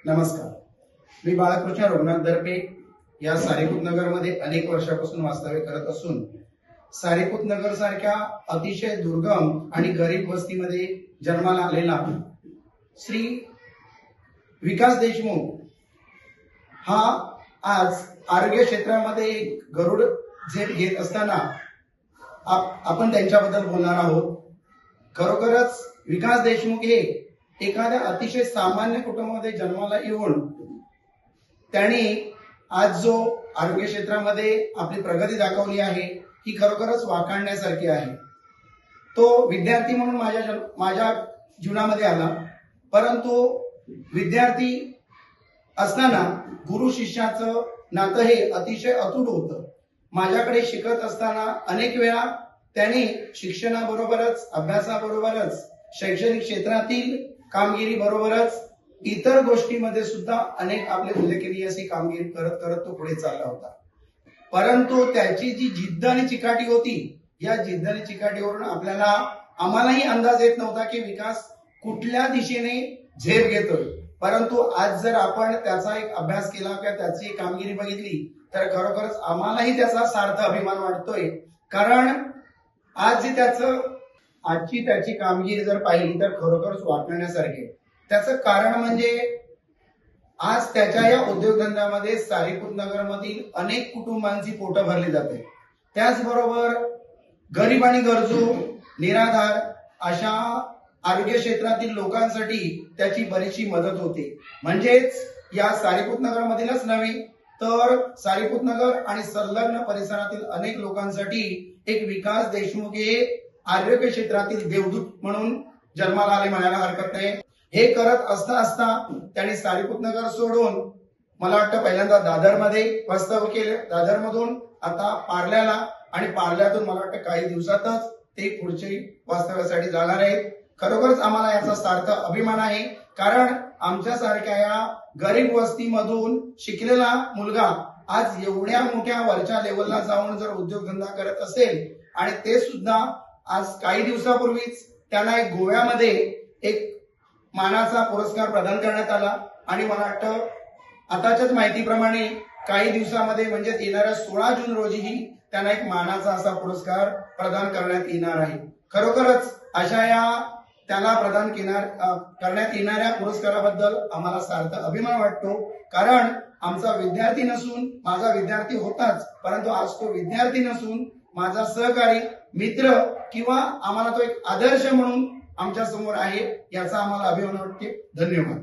नमस्कार, मी बाळकृष्ण रघुनाथ दर्पे या सारीपूत नगरमध्ये अनेक वर्षापासून वास्तव्य करत असून सारीपूत नगर सारख्या अतिशय दुर्गम आणि गरीब वस्तीमध्ये जन्माला आलेला श्री विकास देशमुख हा आज आरोग्य क्षेत्रामध्ये गरुड झेप घेत असताना आपण त्यांच्याबद्दल बोलणार आहोत। खरोखरच विकास देशमुख हे एखाद्या अतिशय सामान्य कुटुंबामध्ये जन्माला येऊन त्यांनी आज जो आरोग्य क्षेत्रामध्ये आपली प्रगती दाखवली आहे ही खरोखरच वाखाणण्यासारखी आहे। तो विद्यार्थी म्हणून माझ्या जीवनामध्ये आला, परंतु विद्यार्थी असताना गुरु शिष्याचं नातं हे अतिशय अतूट होतं। माझ्याकडे शिकत असताना अनेक वेळा त्यांनी शिक्षणाबरोबरच अभ्यासाबरोबरच शैक्षणिक क्षेत्रातील कामगिरी बरोबरच इतर गोष्टीमध्ये सुद्धा अनेक आपले उल्लेखनीय अशी कामगिरी करत करत तो पुढे चालला होता। परंतु त्याची जी जिद्द आणि चिकाटी होती, या जिद्द आणि चिकाटीवरून आम्हालाही अंदाज येत नव्हता की विकास कुठल्या दिशेने झेप घेतोय। परंतु आज जर आपण त्याचा एक अभ्यास केला किंवा त्याची कामगिरी बघितली तर खरोखरच आम्हालाही त्याचा सार्थ अभिमान वाटतोय। कारण आज जी त्याची कामगिरी जर पाहिली तर खरोखरच वाटण्यासारखी। त्याचं कारण म्हणजे आज त्याच्या या उद्योगधंद्यामध्ये सारीपूत नगरमधील अनेक कुटुंबांची पोटं भरली जाते। त्याचबरोबर गरीब आणि गरजू निराधार अशा आरोग्य क्षेत्रातील लोकांसाठी त्याची बरीचशी मदत होते। म्हणजेच या सारीपूत नगरमधीलच नव्हे तर सारीपूत नगर आणि संलग्न परिसरातील अनेक लोकांसाठी एक विकास देशमुख हे आरोग्य क्षेत्रातील देवदूत म्हणून जन्माला आले म्हणायला हरकत नाही। हे करत असता त्यांनी सारीपूत नगर सोडून मला वाटतं पहिल्यांदा दादरमध्ये वास्तव्य केले, दादरमधून आता पार्ल्याला, आणि पार्ल्यातून मला वाटतं काही दिवसातच ते पुढच्या वास्तव्यासाठी जाणार आहेत। खरोखरच आम्हाला याचा सार्थ अभिमान आहे, कारण आमच्यासारख्या या गरीब वस्तीमधून शिकलेला मुलगा आज एवढ्या मोठ्या वरच्या लेवलला जाऊन जर उद्योगधंदा करत असेल, आणि ते सुद्धा आज काही दिवसापूर्वीच त्यांना एक गोव्यामध्ये एक मानाचा पुरस्कार प्रदान करण्यात आला, आणि मला वाटतं आताच्याच माहितीप्रमाणे काही दिवसामध्ये म्हणजे येणाऱ्या 16 जून रोजीही त्यांना एक मानाचा असा पुरस्कार प्रदान करण्यात येणार आहे। खरोखरच अशा या त्याला प्रदान करण्यात येणाऱ्या पुरस्काराबद्दल आम्हाला सार्थ अभिमान वाटतो। कारण आमचा विद्यार्थी नसून, माझा विद्यार्थी होताच, परंतु आज तो विद्यार्थी नसून माझा सहकारी मित्र किंवा आम्हाला तो एक आदर्श म्हणून आमच्या समोर आहे, याचा आम्हाला अभिमान वाटते। धन्यवाद।